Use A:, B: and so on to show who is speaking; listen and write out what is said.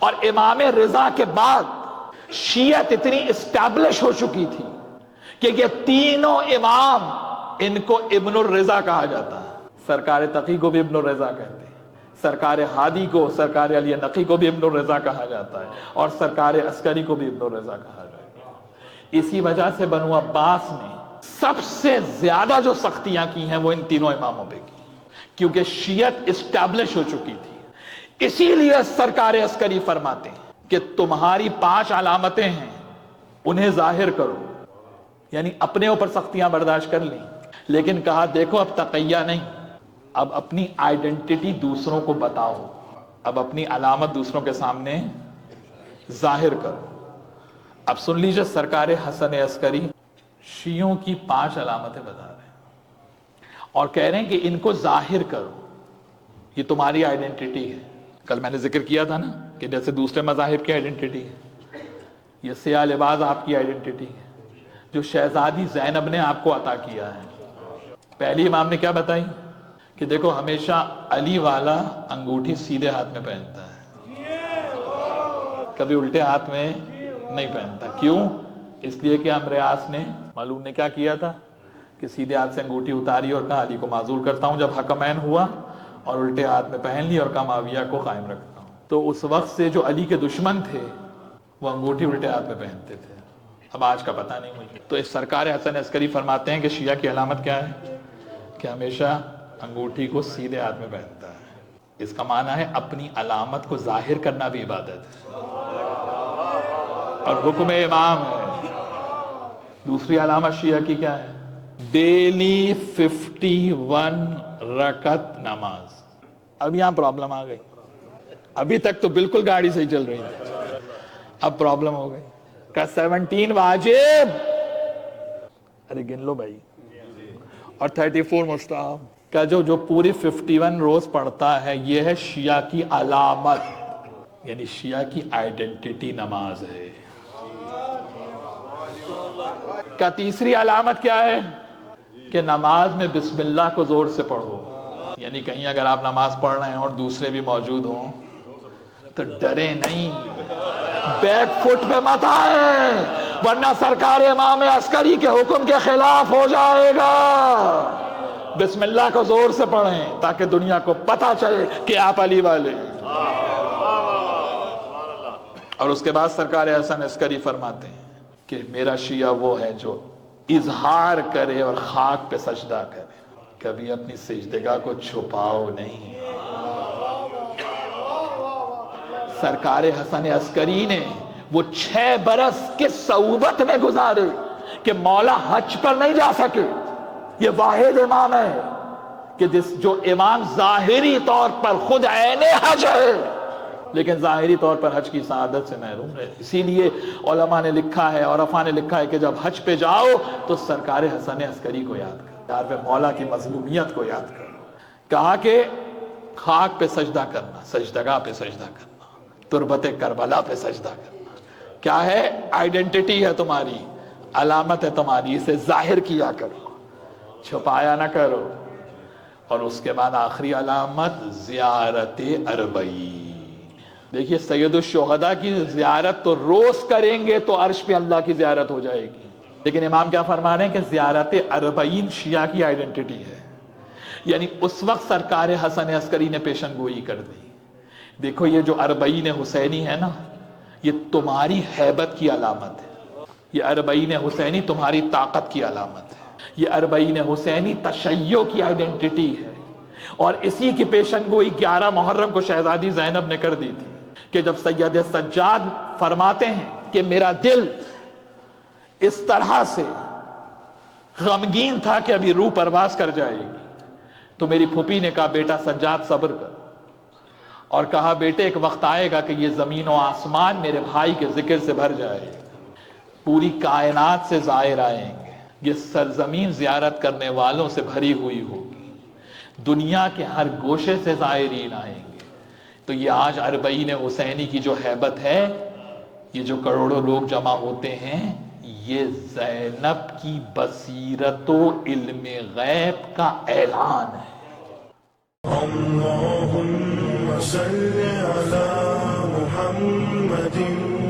A: اور امام رضا کے بعد شیعت اتنی اسٹیبلش ہو چکی تھی کہ یہ تینوں امام ان کو ابن الرضا کہا جاتا ہے. سرکار تقی کو بھی ابن الرضا کہتے ہیں, سرکار ہادی کو, سرکار علی نقی کو بھی ابن الرضا کہا جاتا ہے, اور سرکار عسکری کو بھی ابن الرضا کہا جاتا ہے. اسی وجہ سے بنو عباس نے سب سے زیادہ جو سختیاں کی ہیں وہ ان تینوں اماموں پہ کی, کیونکہ شیعت اسٹیبلش ہو چکی تھی. اسی لیے سرکار عسکری فرماتے ہیں کہ تمہاری 5 علامتیں ہیں, انہیں ظاہر کرو, یعنی اپنے اوپر سختیاں برداشت کر لیں, لیکن کہا دیکھو اب تقیہ نہیں, اب اپنی آئیڈینٹی دوسروں کو بتاؤ, اب اپنی علامت دوسروں کے سامنے ظاہر کرو. اب سن لیجئے سرکار حسن عسکری شیعوں کی 5 علامتیں بتا رہے ہیں اور کہہ رہے ہیں کہ ان کو ظاہر کرو, یہ تمہاری آئیڈینٹی ہے. کل میں نے ذکر کیا تھا نا کہ جیسے دوسرے مذاہب کی آئیڈینٹی ہے, یہ سیاہ لباس آپ کی آئیڈینٹی ہے جو شہزادی زینب نے آپ کو عطا کیا ہے. پہلی امام نے کیا بتائی کہ دیکھو ہمیشہ علی والا انگوٹھی سیدھے ہاتھ میں پہنتا ہے, کبھی الٹے ہاتھ میں نہیں پہنتا. کیوں؟ اس لیے کہ امریاس نے, معلوم نے کیا کیا تھا کہ سیدھے ہاتھ سے انگوٹھی اتاری اور کہا علی کو معذور کرتا ہوں جب حکمین ہوا, اور الٹے ہاتھ میں پہن لی اور کہا معاویہ کو قائم رکھتا ہوں. تو اس وقت سے جو علی کے دشمن تھے وہ انگوٹھی الٹے ہاتھ میں پہنتے تھے. اب آج کا پتہ نہیں مجھے. تو اس سرکار حسن عسکری فرماتے ہیں کہ شیعہ کی علامت کیا ہے کہ ہمیشہ انگوٹھی کو سیدھے ہاتھ میں پہنتا ہے. اس کا معنی ہے اپنی علامت کو ظاہر کرنا بھی عبادت ہے اور حکم امام ہے. دوسری علامت شیعہ کی کیا ہے؟ ڈیلی 51 رکعت نماز. اب یہاں پرابلم آ گئی. ابھی تک تو بالکل گاڑی صحیح چل رہی ہے, اب پرابلم ہو گئی. کا 17 واجب, ارے گن لو بھائی, اور 34 مستحب. کا جو پوری 51 روز پڑھتا ہے یہ ہے شیعہ کی علامت, یعنی شیعہ کی آئیڈینٹی نماز ہے. کا تیسری علامت کیا ہے کہ نماز میں بسم اللہ کو زور سے پڑھو, یعنی کہیں اگر آپ نماز پڑھ رہے ہیں اور دوسرے بھی موجود ہوں تو ڈرے نہیں, بیک فٹ پہ مت آئے, ورنہ سرکار امام عسکری کے حکم کے خلاف ہو جائے گا. بسم اللہ کو زور سے پڑھیں تاکہ دنیا کو پتہ چلے کہ آپ علی والے. اور اس کے بعد سرکار حسن عسکری فرماتے ہیں کہ میرا شیعہ وہ ہے جو اظہار کرے اور خاک پہ سجدہ کرے, کبھی اپنی سجدگاہ کو چھپاؤ نہیں. سرکار حسن عسکری نے وہ 6 برس کے صعوبت میں گزارے کہ مولا حج پر نہیں جا سکے. یہ واحد امام ہے کہ جو امام ظاہری طور پر خود عین حج ہے لیکن ظاہری طور پر حج کی سعادت سے محروم ہے. اسی لیے علماء نے لکھا ہے, عرفاء نے لکھا ہے کہ جب حج پہ جاؤ تو سرکار حسن عسکری کو یاد کرو, یار پہ مولا کی مظلومیت کو یاد کرو. کہا کہ خاک پہ سجدہ کرنا, سجدگاہ پہ سجدہ کرنا, تربت کربلا پہ سجدہ کرنا, کیا ہے؟ آئیڈینٹی ہے تمہاری, علامت ہے تمہاری, اسے ظاہر کیا کرو, چھپایا نہ کرو. اور اس کے بعد آخری علامت زیارت اربعین. دیکھیے سید الشہداء کی زیارت تو روز کریں گے تو عرش پہ اللہ کی زیارت ہو جائے گی, لیکن امام کیا فرما رہے ہیں کہ زیارت اربعین شیعہ کی آئیڈینٹی ہے. یعنی اس وقت سرکار حسن عسکری نے پیشن گوئی کر دی. دیکھو یہ جو اربعین حسینی ہے نا, یہ تمہاری ہیبت کی علامت ہے, یہ اربعین حسینی تمہاری طاقت کی علامت ہے, یہ اربعین حسینی تشیع کی آئیڈینٹی ہے. اور اسی کی پیشن گوئی 11 محرم کو شہزادی زینب نے کر دی تھی کہ جب سید سجاد فرماتے ہیں کہ میرا دل اس طرح سے غمگین تھا کہ ابھی روح پرواز کر جائے گی, تو میری پھوپھی نے کہا بیٹا سجاد صبر کر, اور کہا بیٹے ایک وقت آئے گا کہ یہ زمین و آسمان میرے بھائی کے ذکر سے بھر جائے, پوری کائنات سے زائر آئیں گے, یہ سرزمین زیارت کرنے والوں سے بھری ہوئی ہوگی, دنیا کے ہر گوشے سے زائرین آئیں گے. تو یہ آج اربعین حسینی کی جو ہیبت ہے, یہ جو کروڑوں لوگ جمع ہوتے ہیں, یہ زینب کی بصیرت و علم غیب کا اعلان ہے. اللہم صل علی محمد
B: محمد